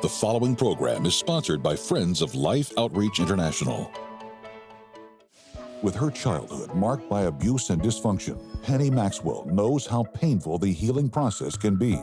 The following program is sponsored by Friends of Life Outreach International. With her childhood marked by abuse and dysfunction, Penny Maxwell knows how painful the healing process can be.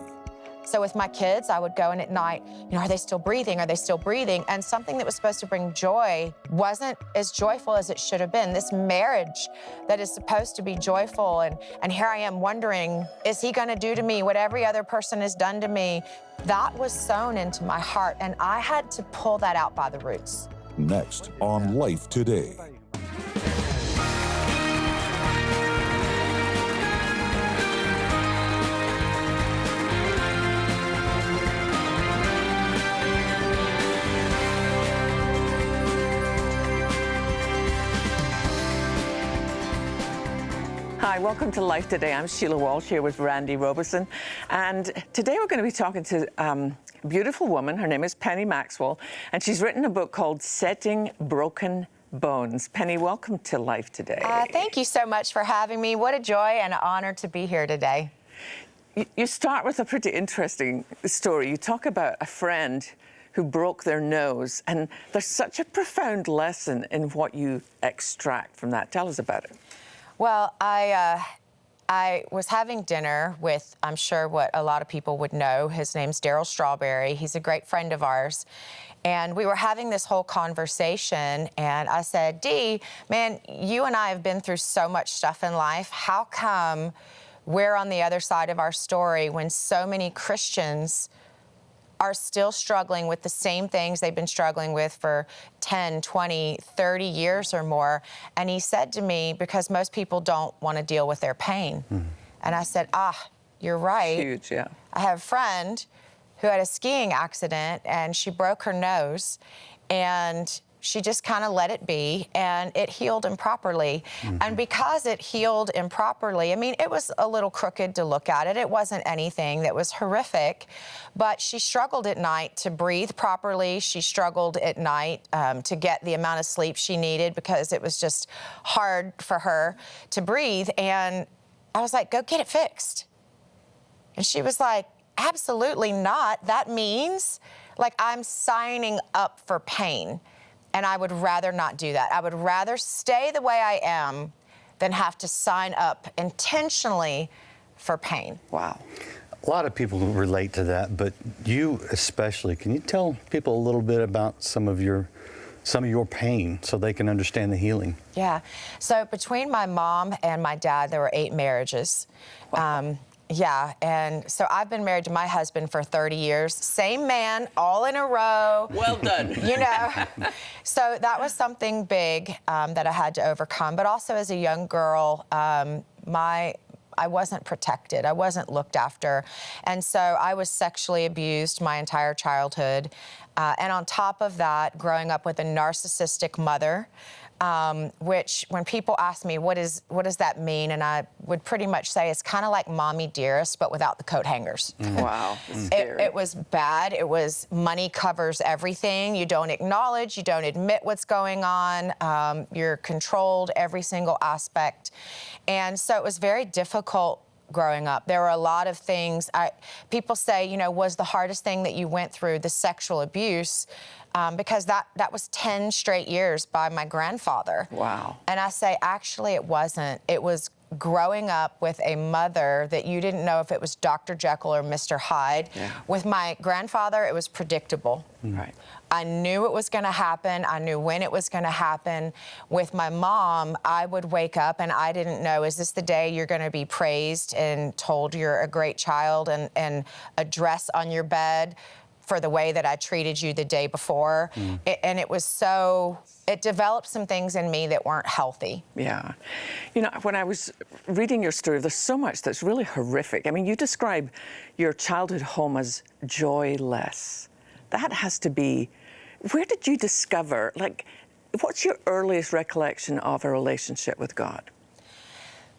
So with my kids, I would go in at night, are they still breathing? Are they still breathing? And something that was supposed to bring joy wasn't as joyful as it should have been. This marriage that is supposed to be joyful, and here I am wondering, is he gonna do to me what every other person has done to me? That was sown into my heart, and I had to pull that out by the roots. Next on Life Today. Hi, welcome to Life Today. I'm Sheila Walsh here with Randy Robeson. And today we're going to be talking to a beautiful woman. Her name is Penny Maxwell. And she's written a book called Setting Broken Bones. Penny, welcome to Life Today. Thank you so much for having me. What a joy and an honor to be here today. You start with a pretty interesting story. You talk about a friend who broke their nose. And there's such a profound lesson in what you extract from that. Tell us about it. Well, I was having dinner with, I'm sure what a lot of people would know. His name's Daryl Strawberry. He's a great friend of ours. And we were having this whole conversation, and I said, Dee, man, you and I have been through so much stuff in life. How come we're on the other side of our story when so many Christians are still struggling with the same things they've been struggling with for 10, 20, 30 years or more? And he said to me, because most people don't want to deal with their pain. And I said, you're right. Huge, yeah. I have a friend who had a skiing accident, and she broke her nose, and she just kind of let it be, and it healed improperly. And because it healed improperly, I mean, it was a little crooked to look at it. It wasn't anything that was horrific, but she struggled at night to breathe properly. She struggled at night to get the amount of sleep she needed because it was just hard for her to breathe. And I was like, go get it fixed. And she was like, absolutely not. That means, like, I'm signing up for pain. And I would rather not do that. I would rather stay the way I am than have to sign up intentionally for pain. Wow. A lot of people relate to that, but you especially. Can you tell people a little bit about some of your pain so they can understand the healing? Yeah. So between my mom and my dad, there were 8 marriages. Wow. Yeah, and so I've been married to my husband for 30 years. Same man, all in a row. Well done. So that was something big that I had to overcome. But also as a young girl, I wasn't protected. I wasn't looked after. And so I was sexually abused my entire childhood. And on top of that, growing up with a narcissistic mother, which when people ask me, what does that mean? And I would pretty much say it's kind of like Mommy Dearest, but without the coat hangers. Wow. It was bad. It was money covers everything. You don't acknowledge, you don't admit what's going on. You're controlled every single aspect. And so it was very difficult growing up. There were a lot of things. People say, was the hardest thing that you went through the sexual abuse? Because that was 10 straight years by my grandfather. Wow. And I say, actually, it wasn't. It was growing up with a mother that you didn't know if it was Dr. Jekyll or Mr. Hyde. Yeah. With my grandfather, it was predictable. Right. I knew it was going to happen. I knew when it was going to happen. With my mom, I would wake up and I didn't know, is this the day you're going to be praised and told you're a great child and a dress on your bed for the way that I treated you the day before. And it developed some things in me that weren't healthy. Yeah. When I was reading your story, there's so much that's really horrific. I mean, you describe your childhood home as joyless. That has to be, where did you discover, what's your earliest recollection of a relationship with God?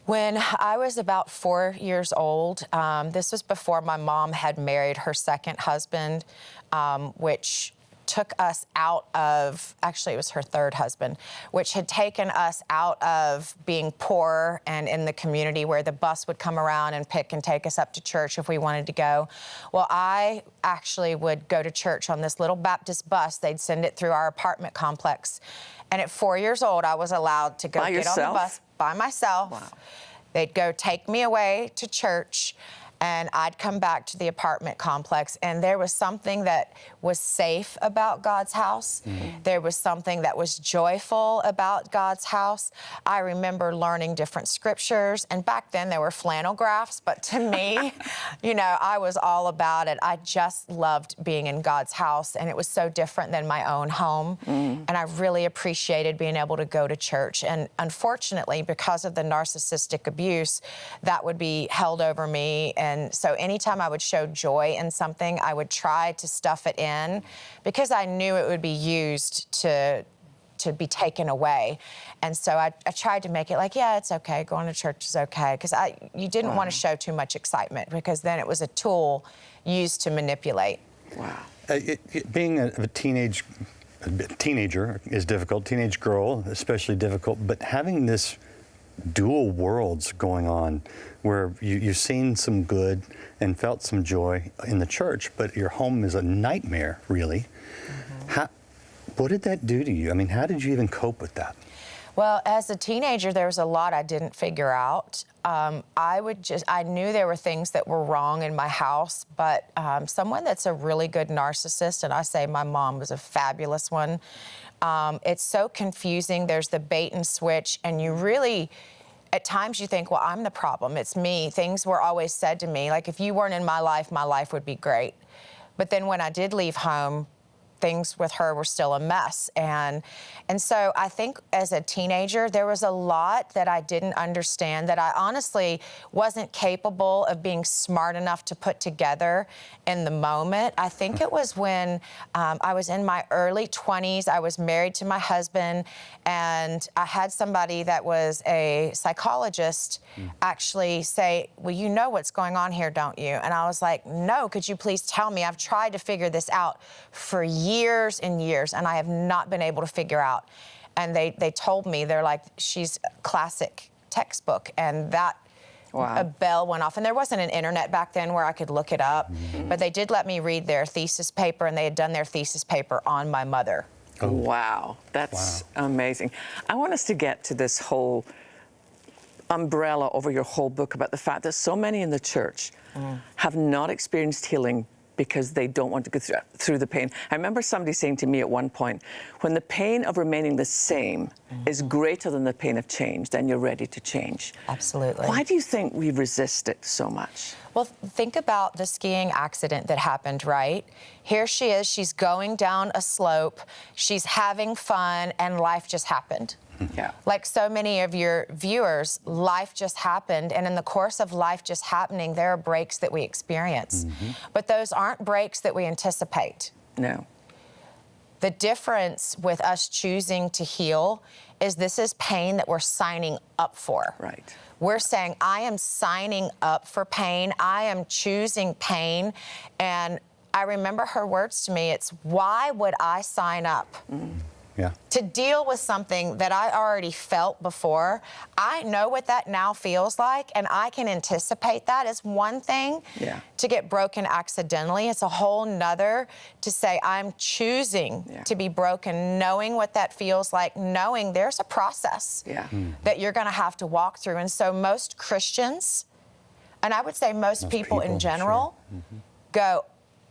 When I was about 4 years old, this was before my mom had married her second husband, which took us out of, actually it was her third husband, which had taken us out of being poor and in the community where the bus would come around and pick and take us up to church if we wanted to go. Well, I actually would go to church on this little Baptist bus. They'd send it through our apartment complex. And at 4 years old, I was allowed to go By get on yourself? the bus by myself. Wow. They'd go take me away to church, and I'd come back to the apartment complex, and there was something that was safe about God's house. There was something that was joyful about God's house. I remember learning different scriptures, and back then there were flannel graphs, but to me, you know, I was all about it. I just loved being in God's house, and it was so different than my own home, and I really appreciated being able to go to church. And unfortunately, because of the narcissistic abuse, that would be held over me. And so anytime I would show joy in something, I would try to stuff it in because I knew it would be used to be taken away. And so I tried to make it like, yeah, it's okay, going to church is okay. Because you didn't want to show too much excitement because then it was a tool used to manipulate. Wow. Being a teenager is difficult, teenage girl especially difficult, but having this dual worlds going on where you've seen some good and felt some joy in the church, but your home is a nightmare, really. What did that do to you? I mean, how did you even cope with that? Well, as a teenager, there was a lot I didn't figure out. I knew there were things that were wrong in my house, but someone that's a really good narcissist, and I say my mom was a fabulous one, it's so confusing. There's the bait and switch, and you really, at times you think, well, I'm the problem. It's me. Things were always said to me, like, if you weren't in my life would be great. But then when I did leave home, things with her were still a mess. And so I think as a teenager, there was a lot that I didn't understand, that I honestly wasn't capable of being smart enough to put together in the moment. I think it was when I was in my early 20s, I was married to my husband, and I had somebody that was a psychologist actually say, well, you know what's going on here, don't you? And I was like, no, could you please tell me? I've tried to figure this out for years and years, and I have not been able to figure out. And they told me, they're like, she's classic textbook. And that a bell went off. And there wasn't an internet back then where I could look it up, but they did let me read their thesis paper, and they had done their thesis paper on my mother. Oh. Wow, that's amazing. I want us to get to this whole umbrella over your whole book about the fact that so many in the church have not experienced healing because they don't want to go through the pain. I remember somebody saying to me at one point, when the pain of remaining the same is greater than the pain of change, then you're ready to change. Absolutely. Why do you think we resist it so much? Well, think about the skiing accident that happened, right? Here she is, she's going down a slope, she's having fun, and life just happened. Yeah. Like so many of your viewers, life just happened, and in the course of life just happening, there are breaks that we experience. But those aren't breaks that we anticipate. No. The difference with us choosing to heal is this is pain that we're signing up for. Right. We're saying, I am signing up for pain. I am choosing pain. And I remember her words to me, it's, why would I sign up? To deal with something that I already felt before? I know what that now feels like, and I can anticipate that. It's one thing to get broken accidentally. It's a whole nother to say, I'm choosing to be broken, knowing what that feels like, knowing there's a process that you're going to have to walk through. And so most Christians, and I would say most people in general, go,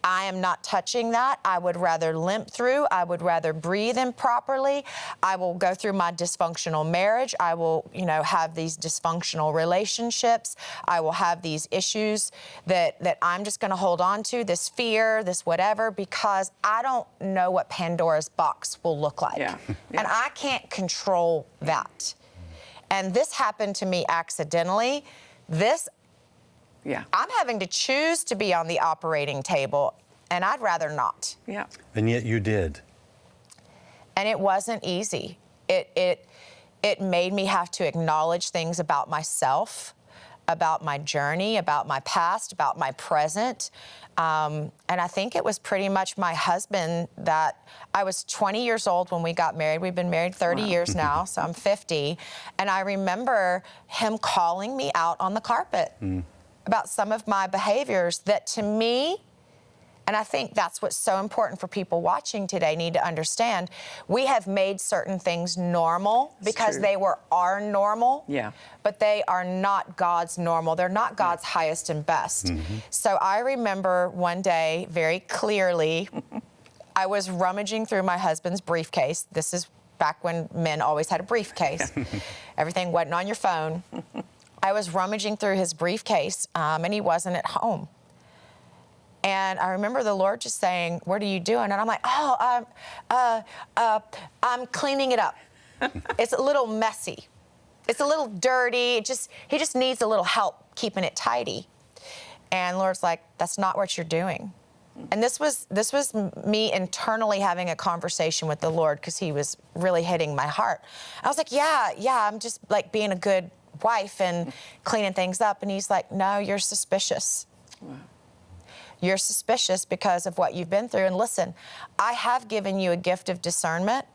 I am not touching that. I would rather limp through. I would rather breathe improperly. I will go through my dysfunctional marriage. I will, have these dysfunctional relationships. I will have these issues that I'm just going to hold on to, this fear, this whatever, because I don't know what Pandora's box will look like. And I can't control that. And this happened to me accidentally. I'm having to choose to be on the operating table, and I'd rather not. And yet you did. And it wasn't easy. It made me have to acknowledge things about myself. about my journey, about my past, about my present. And I think it was pretty much my husband that I was 20 years old when we got married. We've been married 30 years now, so I'm 50. And I remember him calling me out on the carpet about some of my behaviors that to me, and I think that's what's so important for people watching today need to understand. We have made certain things normal because they were our normal, but they are not God's normal. They're not God's highest and best. So I remember one day very clearly, I was rummaging through my husband's briefcase. This is back when men always had a briefcase. Everything wasn't on your phone. I was rummaging through his briefcase, and he wasn't at home. And I remember the Lord just saying, "What are you doing?" And I'm like, I'm cleaning it up. It's a little messy. It's a little dirty. He just needs a little help keeping it tidy. And the Lord's like, "That's not what you're doing." And this was me internally having a conversation with the Lord because he was really hitting my heart. I was like, yeah, I'm just like being a good wife and cleaning things up. And he's like, "No, you're suspicious." Wow. You're suspicious because of what you've been through. And listen, I have given you a gift of discernment,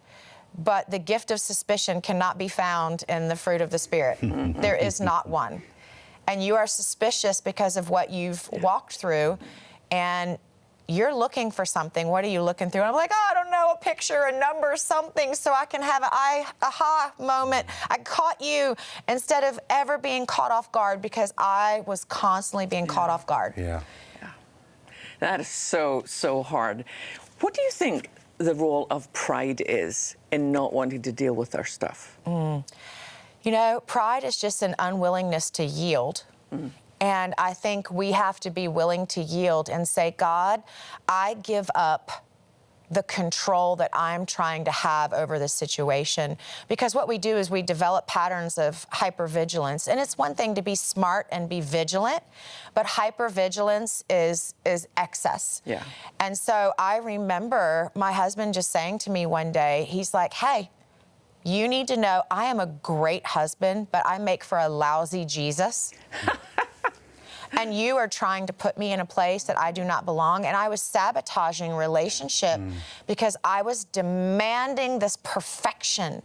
but the gift of suspicion cannot be found in the fruit of the Spirit. There is not one. And you are suspicious because of what you've walked through, and you're looking for something. What are you looking through? And I'm like, I don't know, a picture, a number, something, so I can have an aha moment. I caught you, instead of ever being caught off guard, because I was constantly being caught off guard. That is so hard. What do you think the role of pride is in not wanting to deal with our stuff? You know, pride is just an unwillingness to yield. And I think we have to be willing to yield and say, "God, I give up the control that I'm trying to have over this situation." Because what we do is we develop patterns of hypervigilance. And it's one thing to be smart and be vigilant, but hypervigilance is excess. And so I remember my husband just saying to me one day, he's like, "Hey, you need to know I am a great husband, but I make for a lousy Jesus." And you are trying to put me in a place that I do not belong. And I was sabotaging relationship because I was demanding this perfection.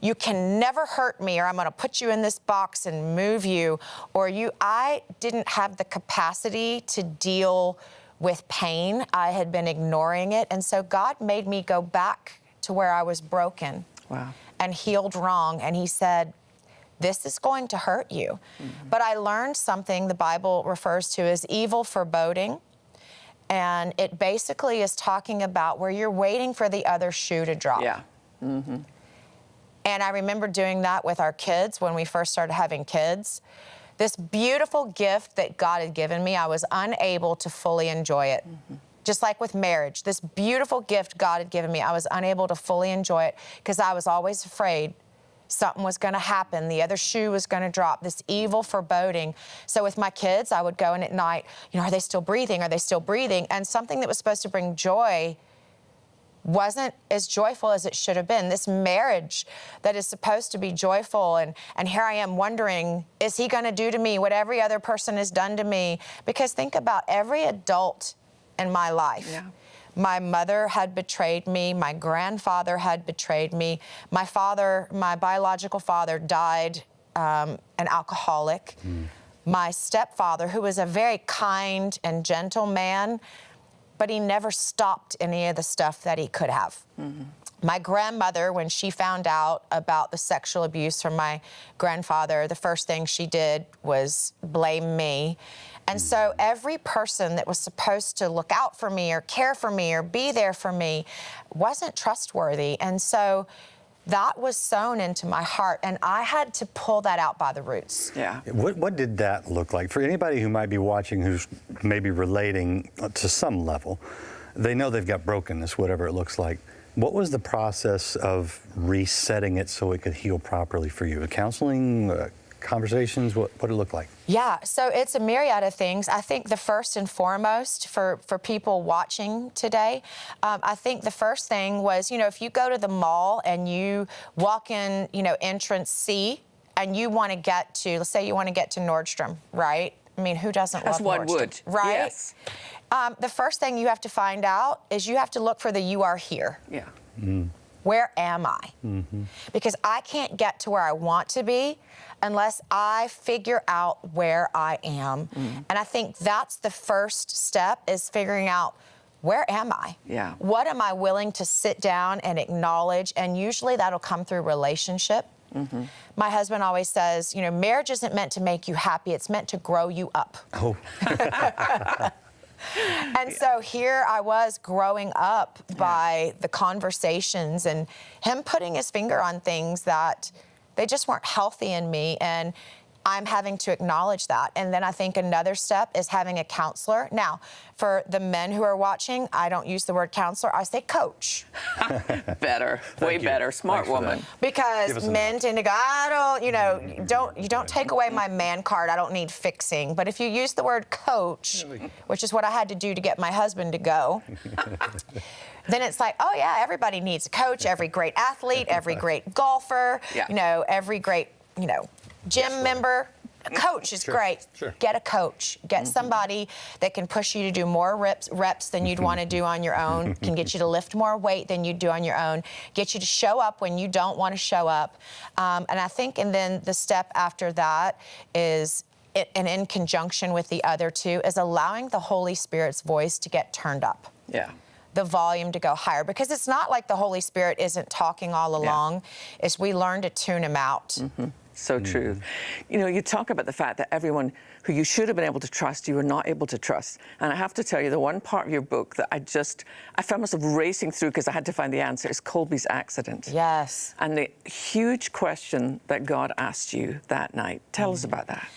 You can never hurt me, or I'm going to put you in this box and move you. I didn't have the capacity to deal with pain. I had been ignoring it. And so God made me go back to where I was broken and healed wrong. And he said, "This is going to hurt you." But I learned something the Bible refers to as evil foreboding. And it basically is talking about where you're waiting for the other shoe to drop. And I remember doing that with our kids when we first started having kids. This beautiful gift that God had given me, I was unable to fully enjoy it. Just like with marriage, this beautiful gift God had given me, I was unable to fully enjoy it because I was always afraid something was going to happen. The other shoe was going to drop, this evil foreboding. So with my kids, I would go in at night, are they still breathing? Are they still breathing? And something that was supposed to bring joy wasn't as joyful as it should have been. This marriage that is supposed to be joyful, and here I am wondering, is he going to do to me what every other person has done to me? Because think about every adult in my life. My mother had betrayed me. My grandfather had betrayed me. My father, my biological father, died an alcoholic. My stepfather, who was a very kind and gentle man, but he never stopped any of the stuff that he could have. My grandmother, when she found out about the sexual abuse from my grandfather, the first thing she did was blame me. And so every person that was supposed to look out for me or care for me or be there for me wasn't trustworthy. And so that was sown into my heart, and I had to pull that out by the roots. What did that look like? For anybody who might be watching who's maybe relating to some level, they know they've got brokenness, whatever it looks like. What was the process of resetting it so it could heal properly for you? Counseling, conversations, what did it look like? Yeah, so it's a myriad of things. I think the first and foremost for people watching today, I think the first thing was, if you go to the mall and you walk in, entrance C, and you want to get to, let's say you want to get to Nordstrom, right? I mean, who doesn't love Nordstrom? As one would, right? yes. The first thing you have to find out is you have to look for the you are here. Yeah. Where am I? Because I can't get to where I want to be unless I figure out where I am. And I think that's the first step, is figuring out, where am I? Yeah. What am I willing to sit down and acknowledge? And usually that'll come through relationship. My husband always says, you know, marriage isn't meant to make you happy, it's meant to grow you up. Oh. And so here I was growing up by the conversations and him putting his finger on things that they just weren't healthy in me. And I'm having to acknowledge that. And then I think another step is having a counselor. Now, for the men who are watching, I don't use the word counselor, I say coach. Better, way better, smart woman. Because men tend to go, I don't, you know, you don't take away my man card, I don't need fixing. But if you use the word coach, which is what I had to do to get my husband to go, then it's like, oh yeah, everybody needs a coach, every great athlete, every great golfer, you know, every great, you know, gym member. A coach is great. Get a coach. Get somebody that can push you to do more reps than you'd want to do on your own, can get you to lift more weight than you'd do on your own, get you to show up when you don't want to show up. And I think, and then the step after that is, and in conjunction with the other two, is allowing the Holy Spirit's voice to get turned up. Yeah. The volume to go higher, because it's not like the Holy Spirit isn't talking all along. It's we learn to tune him out. So true. You know, you talk about the fact that everyone who you should have been able to trust, you were not able to trust. And I have to tell you, the one part of your book that I found myself racing through because I had to find the answer, is Colby's accident. Yes. And the huge question that God asked you that night. Tell us about that.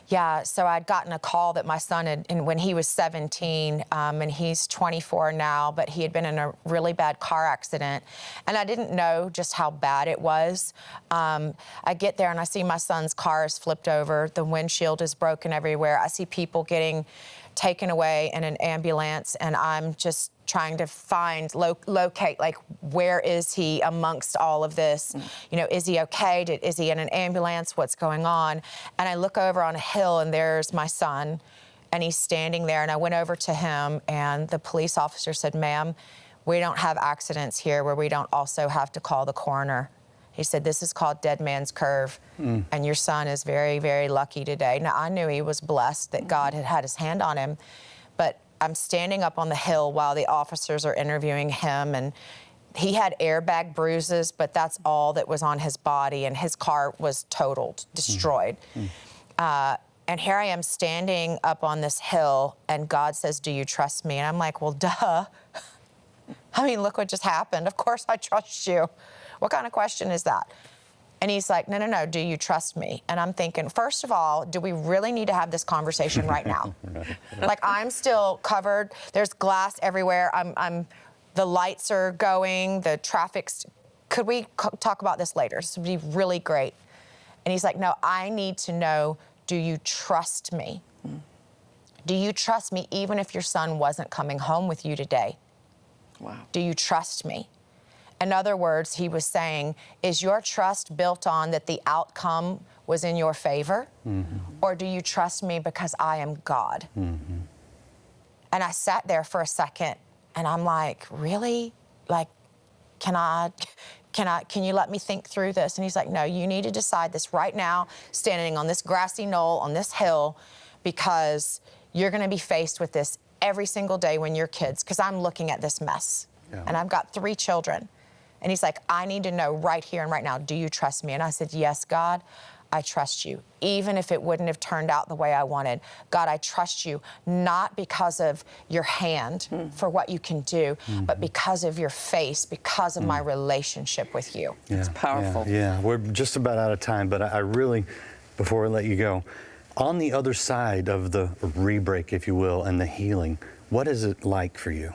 Yeah, so I'd gotten a call that my son had, and when he was 17, and he's 24 now, but he had been in a really bad car accident, and I didn't know just how bad it was. I get there and I see my son's car is flipped over, the windshield is broken everywhere. I see people getting taken away in an ambulance, and I'm just trying to find, locate, like, where is he amongst all of this? You know, is he okay? Is he in an ambulance? What's going on? And I look over on a hill, and there's my son, and he's standing there, and I went over to him, and the police officer said, ma'am, we don't have accidents here where we don't also have to call the coroner. He said, this is called Dead Man's Curve, and your son is very, very lucky today. Now, I knew he was blessed that God had had his hand on him, but I'm standing up on the hill while the officers are interviewing him, and he had airbag bruises, but that's all that was on his body, and his car was totaled, destroyed. And here I am standing up on this hill, and God says, do you trust me? And I'm like, well, duh. I mean, look what just happened. Of course I trust you. What kind of question is that? And he's like, no, no, no, do you trust me? And I'm thinking, first of all, do we really need to have this conversation right now? Like, I'm still covered. There's glass everywhere. The lights are going, the traffic's, could we talk about this later? This would be really great. And he's like, no, I need to know, do you trust me? Do you trust me even if your son wasn't coming home with you today? Wow. Do you trust me? In other words, he was saying, is your trust built on that the outcome was in your favor? Or do you trust me because I am God? And I sat there for a second, and I'm like, really? Like, can you let me think through this? And he's like, no, you need to decide this right now, standing on this grassy knoll, on this hill, because you're gonna be faced with this every single day when you're kids, because I'm looking at this mess. And I've got 3 children. And he's like, I need to know right here and right now, do you trust me? And I said, yes, God, I trust you, even if it wouldn't have turned out the way I wanted. God, I trust you, not because of your hand for what you can do, but because of your face, because of my relationship with you. It's powerful. Yeah, we're just about out of time, but I really, before we let you go, on the other side of the re-break, if you will, and the healing, what is it like for you?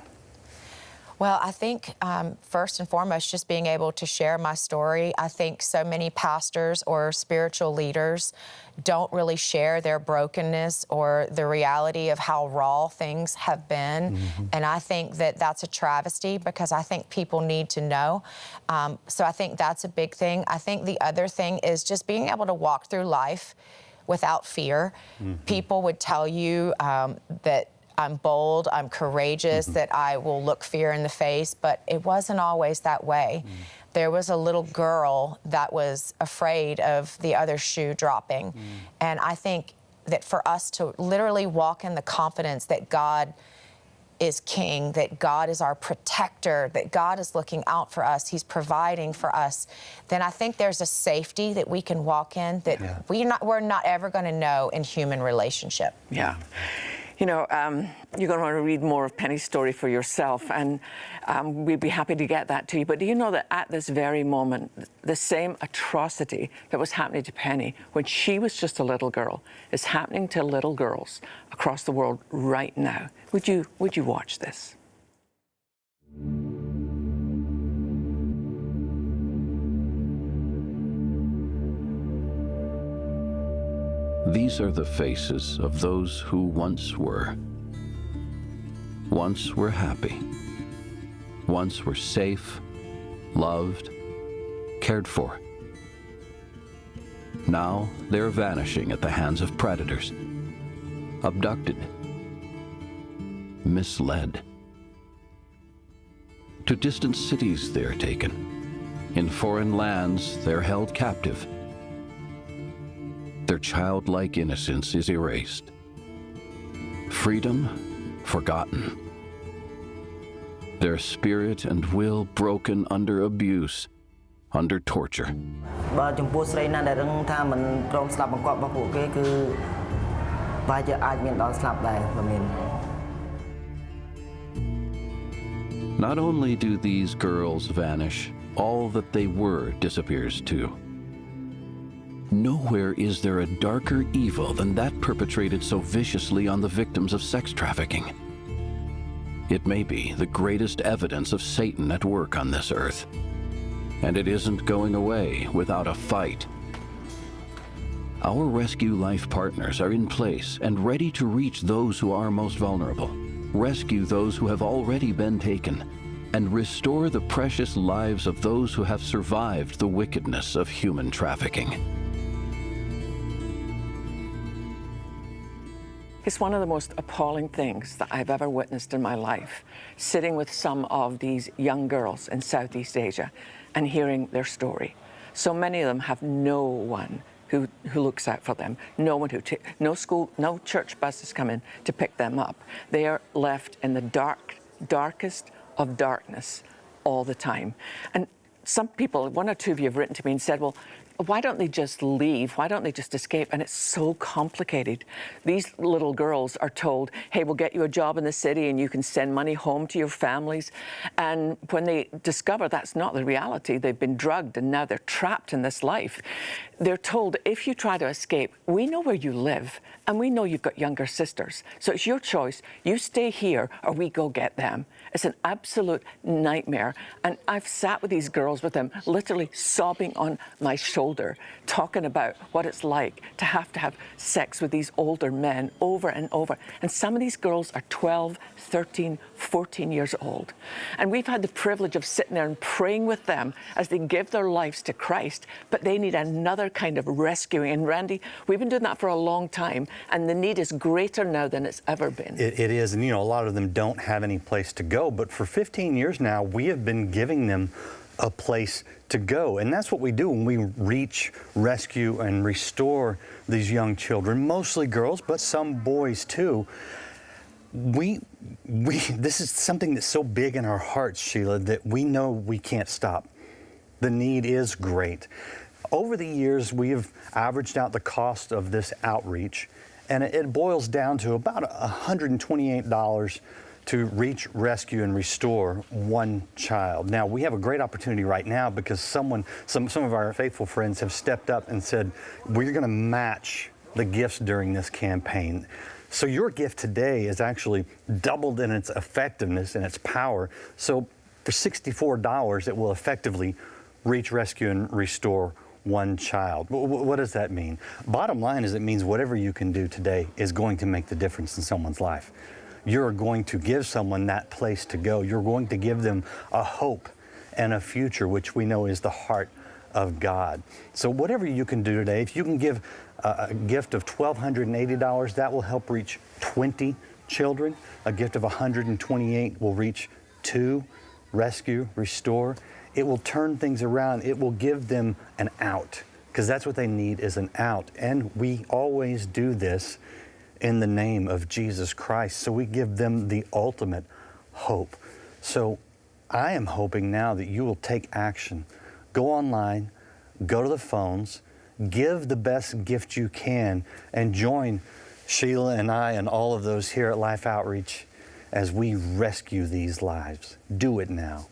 Well, I think first and foremost, just being able to share my story. I think so many pastors or spiritual leaders don't really share their brokenness or the reality of how raw things have been. And I think that that's a travesty because I think people need to know. So I think that's a big thing. I think the other thing is just being able to walk through life without fear. People would tell you that I'm bold, I'm courageous, that I will look fear in the face, but it wasn't always that way. There was a little girl that was afraid of the other shoe dropping. And I think that for us to literally walk in the confidence that God is king, that God is our protector, that God is looking out for us, he's providing for us, then I think there's a safety that we can walk in that we're not ever going to know in human relationship. Yeah. You know, you're going to want to read more of Penny's story for yourself, and we'd be happy to get that to you. But do you know that at this very moment, the same atrocity that was happening to Penny when she was just a little girl is happening to little girls across the world right now? Would you watch this? These are the faces of those who once were happy, once were safe, loved, cared for. Now they're vanishing at the hands of predators, abducted, misled. To distant cities they're taken. In foreign lands they're held captive. Their childlike innocence is erased. Freedom forgotten. Their spirit and will broken under abuse, under torture. Not only do these girls vanish, all that they were disappears too. Nowhere is there a darker evil than that perpetrated so viciously on the victims of sex trafficking. It may be the greatest evidence of Satan at work on this earth, and it isn't going away without a fight. Our rescue life partners are in place and ready to reach those who are most vulnerable, rescue those who have already been taken, and restore the precious lives of those who have survived the wickedness of human trafficking. It's one of the most appalling things that I've ever witnessed in my life, sitting with some of these young girls in Southeast Asia and hearing their story. So many of them have no one who looks out for them, no one no school, no church buses come in to pick them up. They are left in the darkest of darkness all the time. And some people, one or two of you have written to me and said, well, why don't they just leave? Why don't they just escape? And it's so complicated. These little girls are told, hey, we'll get you a job in the city and you can send money home to your families. And when they discover that's not the reality, they've been drugged and now they're trapped in this life. They're told, if you try to escape, we know where you live and we know you've got younger sisters. So it's your choice. You stay here or we go get them. It's an absolute nightmare. And I've sat with these girls with them literally sobbing on my shoulder, talking about what it's like to have sex with these older men over and over. And some of these girls are 12, 13, 14 years old. And we've had the privilege of sitting there and praying with them as they give their lives to Christ, but they need another kind of rescuing. And Randy, we've been doing that for a long time, and the need is greater now than it's ever been. It is, and you know, a lot of them don't have any place to go, but for 15 years now, we have been giving them a place to go. And that's what we do when we reach, rescue, and restore these young children, mostly girls, but some boys too. This is something that's so big in our hearts, Sheila, that we know we can't stop. The need is great. Over the years, we have averaged out the cost of this outreach, and it boils down to about $128 to reach, rescue, and restore one child. Now, we have a great opportunity right now because some of our faithful friends have stepped up and said, we're going to match the gifts during this campaign. So your gift today is actually doubled in its effectiveness and its power. So for $64, it will effectively reach, rescue, and restore one child. What does that mean? Bottom line is it means whatever you can do today is going to make the difference in someone's life. You're going to give someone that place to go. You're going to give them a hope and a future, which we know is the heart of God. So whatever you can do today, if you can give a gift of $1,280, that will help reach 20 children. A gift of $128 will reach 2, rescue, restore. It will turn things around. It will give them an out, because that's what they need, is an out. And we always do this in the name of Jesus Christ. So we give them the ultimate hope. So I am hoping now that you will take action. Go online, go to the phones, give the best gift you can, and join Sheila and I and all of those here at Life Outreach as we rescue these lives. Do it now.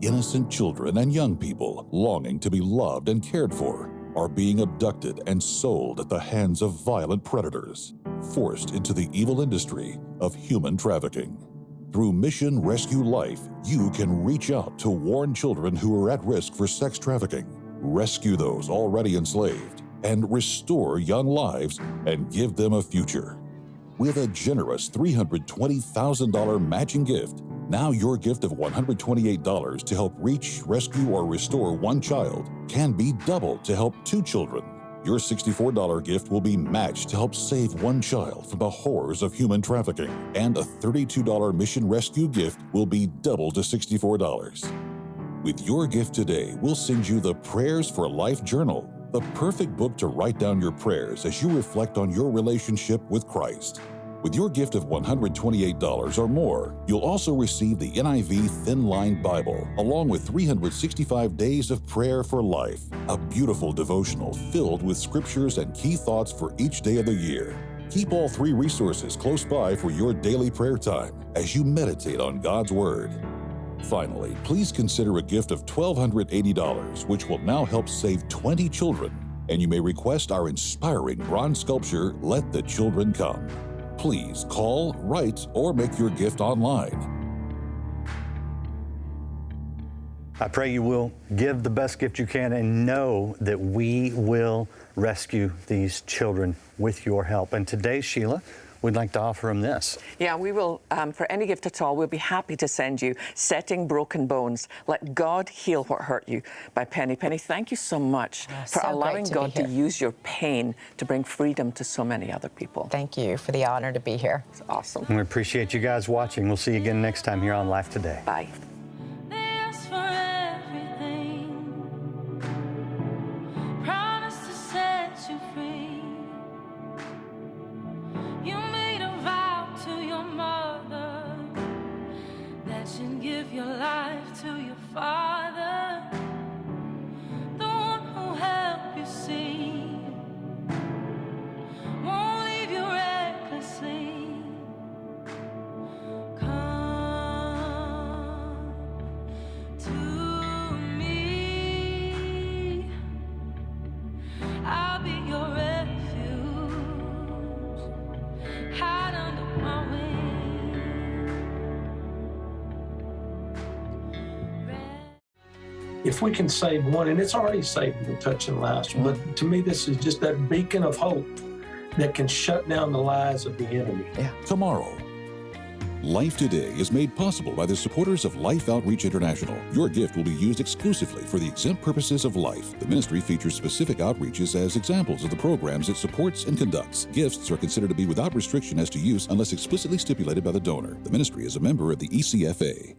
Innocent children and young people longing to be loved and cared for are being abducted and sold at the hands of violent predators, forced into the evil industry of human trafficking. Through Mission Rescue Life, you can reach out to warn children who are at risk for sex trafficking, rescue those already enslaved, and restore young lives and give them a future. With a generous $320,000 matching gift, now your gift of $128 to help reach, rescue, or restore one child can be doubled to help 2 children. Your $64 gift will be matched to help save one child from the horrors of human trafficking, and a $32 Mission Rescue gift will be doubled to $64. With your gift today, we'll send you the Prayers for Life Journal, the perfect book to write down your prayers as you reflect on your relationship with Christ. With your gift of $128 or more, you'll also receive the NIV Thin-Line Bible, along with 365 Days of Prayer for Life, a beautiful devotional filled with scriptures and key thoughts for each day of the year. Keep all 3 resources close by for your daily prayer time as you meditate on God's Word. Finally, please consider a gift of $1,280, which will now help save 20 children, and you may request our inspiring bronze sculpture, Let the Children Come. Please call, write, or make your gift online. I pray you will give the best gift you can and know that we will rescue these children with your help. And today, Sheila, we'd like to offer them this. Yeah, we will, for any gift at all, we'll be happy to send you Setting Broken Bones, Let God Heal What Hurt You by Penny. Penny, thank you so much for so allowing great to God be to here. use your pain to bring freedom to so many other people. Thank you for the honor to be here. It's awesome. And we appreciate you guys watching. We'll see you again next time here on Life Today. Bye. Give your life to your Father, the one who'll help you see, won't leave you recklessly. Come to me, I'll be your refuge, hide under my wings. If we can save one, and it's already saved the touching lives, but to me, this is just that beacon of hope that can shut down the lies of the enemy. Tomorrow. Life Today is made possible by the supporters of Life Outreach International. Your gift will be used exclusively for the exempt purposes of life. The ministry features specific outreaches as examples of the programs it supports and conducts. Gifts are considered to be without restriction as to use unless explicitly stipulated by the donor. The ministry is a member of the ECFA.